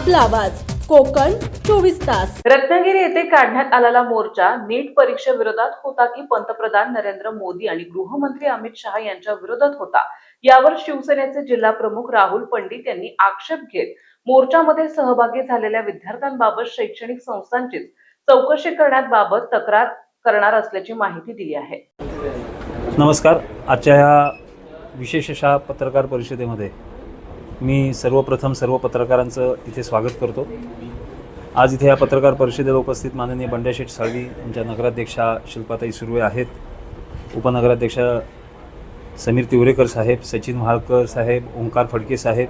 आपला आवाज कोकण 24 तास। रत्नागिरी येथे काढण्यात आलेला मोर्चा नीट परीक्षेविरोधात होता की पंतप्रधान नरेंद्र मोदी आणि गृहमंत्री अमित शहा यांच्या विरोधात होता, यावर शिवसेनेचे जिल्हा प्रमुख राहुल पंडित यांनी आक्षेप घेत मोर्चामध्ये सहभागी झालेल्या विद्यार्थ्यांबाबत शैक्षणिक संस्थांची चौकशी करण्याबाबत तक्रार करणार असल्याची माहिती दिली आहे। नमस्कार। आजच्या ह्या विशेष अशा पत्रकार परिषदेमध्ये मी सर्वप्रथम सर्व पत्रकारांचं इथे स्वागत करतो। आज इथे या पत्रकार परिषदेला उपस्थित माननीय बंड्याशेठ साळवी यांच्या नगराध्यक्षा शिल्पाताई सुर्वे आहेत, उपनगराध्यक्षा समीर तिवरेकर साहेब, सचिन महाळकर साहेब, ओंकार फडके साहेब,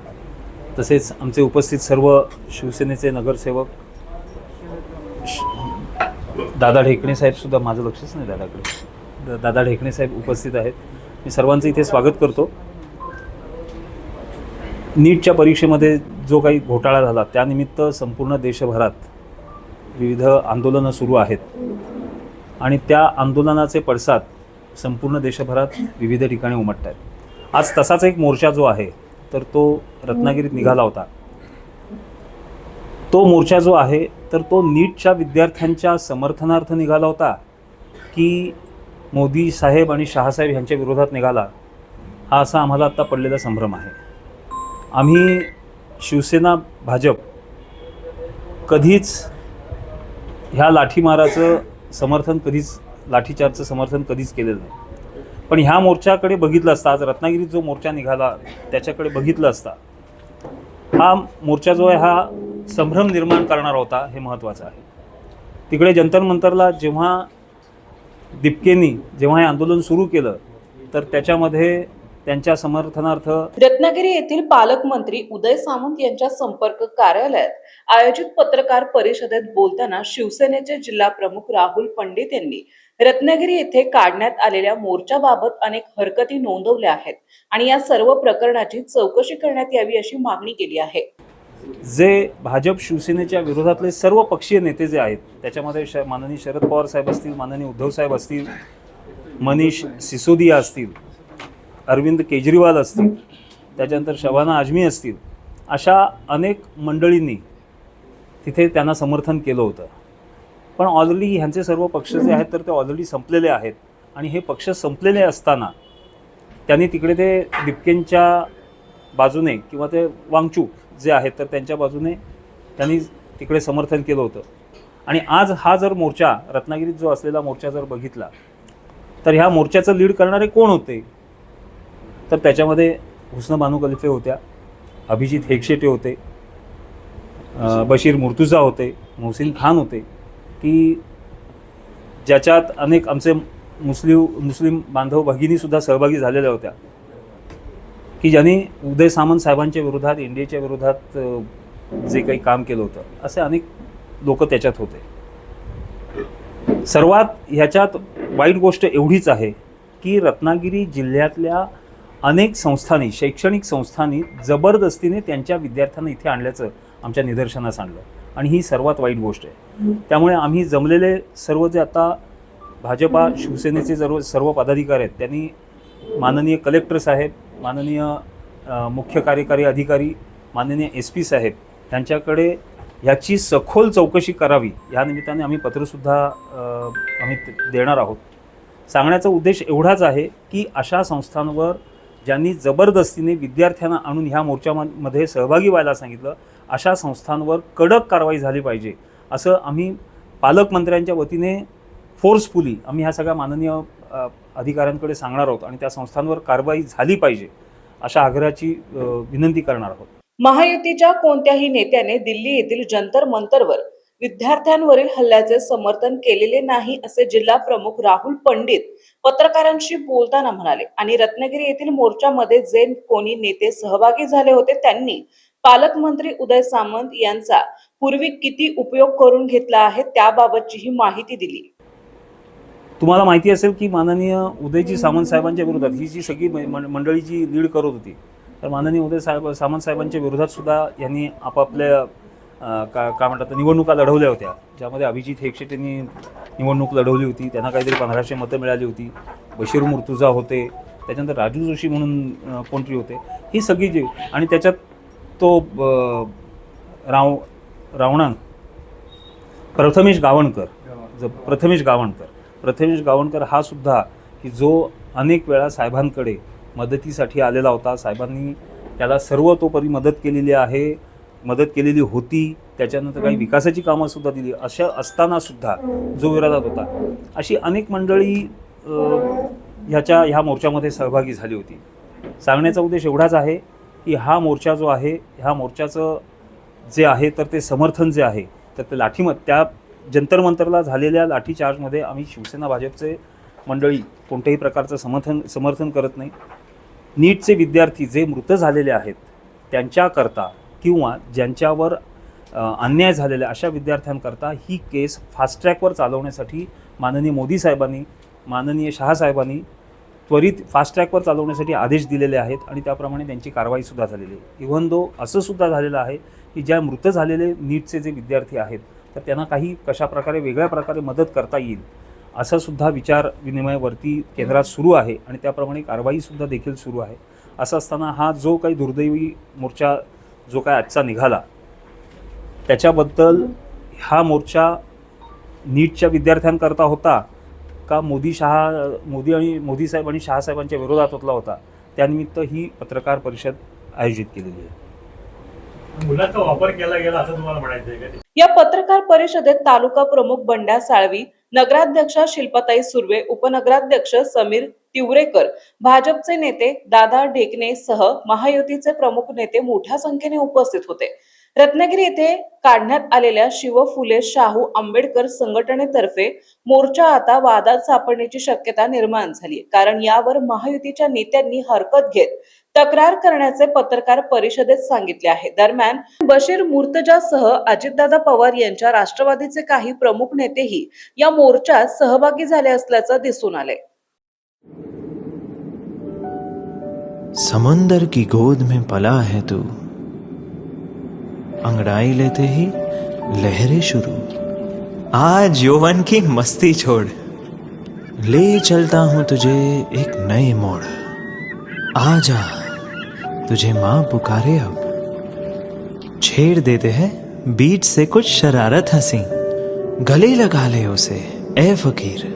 तसेच आमचे उपस्थित सर्व शिवसेनेचे नगरसेवक दादा ढेकणे साहेब सुद्धा, माझं लक्षच नाही दादाकडे, दादा ढेकणे साहेब उपस्थित आहेत। मी सर्वांचं इथे स्वागत करतो। नीटच्या परीक्षेमध्ये जो काही घोटाळा झाला त्यानिमित्त संपूर्ण देशभरात विविध आंदोलनं सुरू आहेत आणि त्या आंदोलनाचे पडसाद संपूर्ण देशभरात विविध ठिकाणी उमटत आहेत। आज तसाच एक मोर्चा जो आहे तर तो रत्नागिरीत निघाला होता। तो मोर्चा जो आहे तर तो नीटच्या विद्यार्थ्यांच्या समर्थनार्थ निघाला होता की मोदी साहेब आणि शहासाहेब यांच्या विरोधात निघाला, हा असा आम्हाला आत्ता पडलेला संभ्रम आहे। आम्ही शिवसेना भाजप कधीच ह्या लाठीमाराचं समर्थन, कधीच लाठीचार्जचं समर्थन कधीच केलेलं नाही। पण ह्या मोर्चाकडे बघितलं असता, आज रत्नागिरीत जो मोर्चा निघाला त्याच्याकडे बघितलं असता, हा मोर्चा जो आहे हा संभ्रम निर्माण करणारा होता, हे महत्त्वाचं आहे। तिकडे जंतर मंतरला जेव्हा दिपकेंनी जेव्हा हे आंदोलन सुरू केलं तर त्याच्यामध्ये त्यांच्या समर्थनार्थ रत्नागिरी येथील पालकमंत्री उदय सामंत यांच्या संपर्क कार्यालयात आयोजित पत्रकार परिषदेत बोलताना शिवसेनेचे जिल्हा प्रमुख राहुल पंडित यांनी रत्नागिरी येथे काढण्यात आलेल्या मोर्चाबाबत अनेक हरकती नोंदवल्या आहेत आणि या सर्व प्रकरणाची चौकशी करण्यात यावी अशी मागणी केली आहे। जे भाजप शिवसेनेच्या विरोधातले सर्व पक्षीय नेते जे आहेत त्याच्यामध्ये माननीय शरद पवार साहेब असतील, माननीय उद्धव साहेब असतील, मनीष सिसोदिया असतील, अरविंद केजरीवाल असतील, त्याच्यानंतर शबाना आझमी असतील, अशा अनेक मंडळींनी तिथे त्यांना समर्थन केलं होतं। पण ऑलरेडी ह्यांचे सर्व पक्ष जे आहेत तर ते ऑलरेडी संपलेले आहेत आणि हे पक्ष संपलेले असताना त्यांनी तिकडे ते दिपकेंच्या बाजूने किंवा ते वांगचूक जे आहेत तर त्यांच्या बाजूने त्यांनी तिकडे समर्थन केलं होतं। आणि आज हा जर मोर्चा, रत्नागिरीत जो असलेला मोर्चा जर बघितला तर ह्या मोर्चाचं लीड करणारे कोण होते तर त्याच्यामध्ये हुस्न बानू खलिफे होत्या, अभिजित हेगशेटे होते, बशीर मुर्तुजा होते, मोहसिन खान होते, की ज्याच्यात अनेक आमचे मुस्लिम बांधव भगिनीसुद्धा सहभागी झालेल्या होत्या, की ज्यांनी उदय सामंत साहेबांच्या विरोधात, इंडियाच्या विरोधात जे काही काम केलं होतं, असे अनेक लोक त्याच्यात होते। सर्वात ह्याच्यात वाईट गोष्ट एवढीच आहे की रत्नागिरी जिल्ह्यातल्या अनेक संस्थांनी, शैक्षणिक संस्थांनी जबरदस्तीने त्यांच्या विद्यार्थ्यांना इथे आणल्याचं आमच्या निदर्शनास आणलं आणि ही सर्वात वाईट गोष्ट आहे। त्यामुळे आम्ही जमलेले सर्व जे आता भाजपा शिवसेनेचे सर्व पदाधिकारी आहेत त्यांनी माननीय कलेक्टर साहेब, माननीय मुख्य कार्यकारी अधिकारी, माननीय SP साहेब यांच्याकडे ह्याची सखोल चौकशी करावी, या निमित्ताने आम्ही पत्रसुद्धा आम्ही देणार आहोत। सांगण्याचा उद्देश एवढाच आहे की अशा संस्थांवर ज्यांनी जबरदस्तीने विद्यार्थ्यांना आणून ह्या मोर्चामध्ये सहभागी व्हायला सांगितलं, अशा संस्थांवर कडक कारवाई झाली पाहिजे, असं आम्ही पालकमंत्र्यांच्या वतीने फोर्सफुली आम्ही ह्या सगळ्या माननीय अधिकाऱ्यांकडे सांगणार आहोत आणि त्या संस्थांवर कारवाई झाली पाहिजे अशा आग्रहाची विनंती करणार आहोत। महायुतीच्या कोणत्याही नेत्याने दिल्ली येथील जंतर मंतरवर विद्यार्थ्यांवरील हल्ल्याचे समर्थन केलेले नाही असे जिल्हा प्रमुख राहुल पंडित पत्रकारांशी बोलताना म्हणाले आणि रत्नागिरी येथील मोर्चामध्ये जे कोणी नेते सहभागी झाले होते त्यांनी पालकमंत्री उदय सामंत यांचा पूर्वी किती उपयोग करून घेतला आहे त्याबाबतची माहिती दिली। तुम्हाला माहिती असेल की माननीय उदयजी सामंत साहेबांच्या विरोधात ही जी सगळी मंडळी जी लीड करत होती तर माननीय उदय सामंत साहेबांच्या विरोधात सुद्धा यांनी आपापल्या काय म्हणतात निवडणुका लढवल्या होत्या, ज्यामध्ये अभिजित हेगशेटेंनी निवडणूक लढवली होती, त्यांना काहीतरी 1500 मतं मिळाली होती, बशीर मुर्तुजा होते, त्याच्यानंतर राजू जोशी म्हणून कोणतरी होते, ही सगळी जी आणि त्याच्यात तो प्रथमेश गावणकर हा सुद्धा की जो अनेक वेळा साहेबांकडे मदतीसाठी आलेला होता. साहेबांनी त्याला सर्वतोपरी मदत केलेली होती. त्याच्यानंतर काही विकासाची कामंसुद्धा दिली. अशा असताना सुद्धा जो विरोधात होता, अशी अनेक मंडळी ह्या मोर्चामध्ये सहभागी झाली होती. सांगण्याचा उद्देश एवढाच आहे की हा मोर्चा जो आहे, ह्या मोर्चाचं जे आहे तर ते समर्थन जे आहे तर ते त्या जंतर मंतरला झालेल्या लाठीचार्जमध्ये आम्ही शिवसेना भाजपचे मंडळी कोणत्याही प्रकारचं समर्थन करत नाही. नीटचे विद्यार्थी जे मृत झालेले आहेत त्यांच्याकरता किंवा ज्यांच्यावर अन्याय झालेल्या अशा विद्यार्थ्यांकरता ही केस फास्ट ट्रॅकवर चालवण्यासाठी माननीय मोदी साहेबांनी, माननीय शहा साहेबांनी त्वरित फास्ट ट्रॅकवर चालवण्यासाठी आदेश दिलेले आहेत आणि त्याप्रमाणे त्यांची कारवाईसुद्धा झालेली आहे. इव्हन दो असं सुद्धा झालेलं आहे की ज्या मृत झालेले नीटचे जे विद्यार्थी आहेत तर त्यांना काही कशाप्रकारे वेगळ्या प्रकारे मदत करता येईल असं सुद्धा विचार विनिमयावरती केंद्रात सुरू आहे आणि त्याप्रमाणे कारवाईसुद्धा देखील सुरू आहे. असं असताना हा जो काही दुर्दैवी मोर्चा जो काय आजचा निघाला त्याच्याबद्दल हा मोर्चा नीटच्या विद्यार्थ्यांकरता होता का मोदी साहेब आणि शहासाहेबांच्या विरोधात होता, त्यानिमित्त ही पत्रकार परिषद आयोजित केलेली आहे. मुलाचा वापर केला गेला असं तुम्हाला म्हणायचं आहे का? या पत्रकार परिषदेत तालुका प्रमुख बंड्या साळवी, नगराध्यक्षा शिल्पाताई सुर्वे, उपनगराध्यक्ष समीर तिवरेकर, भाजपचे नेते दादा ढेकणे सह महायुतीचे प्रमुख नेते मोठ्या संख्येने उपस्थित होते. रत्नागिरी येथे काढण्यात आलेल्या शिव फुले शाहू आंबेडकर संघटनेतर्फे मोर्चा आता वादात सापडण्याची शक्यता निर्माण झाली, कारण यावर महायुतीच्या नेत्यांनी हरकत घेत तक्रार करण्याचे पत्रकार परिषदेत सांगितले आहे. दरम्यान बशीर मुर्तजासह अजितदादा पवार यांच्या राष्ट्रवादीचे काही प्रमुख नेतेही या मोर्चात सहभागी झाले असल्याचं दिसून आले. समंदर की गोद में पला है तू, अंगड़ाई लेते ही लहरें शुरू, आज यौवन की मस्ती छोड़, ले चलता हूं तुझे एक नए मोड़, आजा तुझे माँ पुकारे अब, छेड़ देते हैं बीच से कुछ शरारत हंसी, गले लगा ले उसे ए फकीर,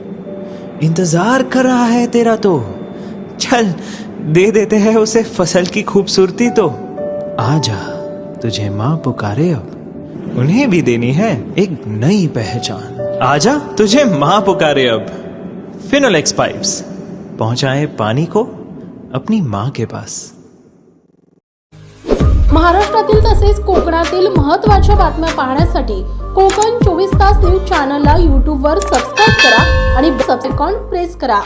इंतजार कर रहा है तेरा तो, चल दे देते हैं उसे फसल की खूबसूरती तो, आजा तुझे माँ पुकारे अब, उन्हें भी देनी है एक नई पहचान, आजा तुझे माँ पुकारे अब. फिनोलेक्स पाइप्स पहुंचाए पानी को अपनी माँ के पास. महाराष्ट्रातील तसेच कोकणातील महत्त्वाच्या बातम्या पाहण्यासाठी कोकण 24 तास न्यूज चॅनलला YouTube वर सबस्क्राईब करा आणि बेल आयकॉन प्रेस करा.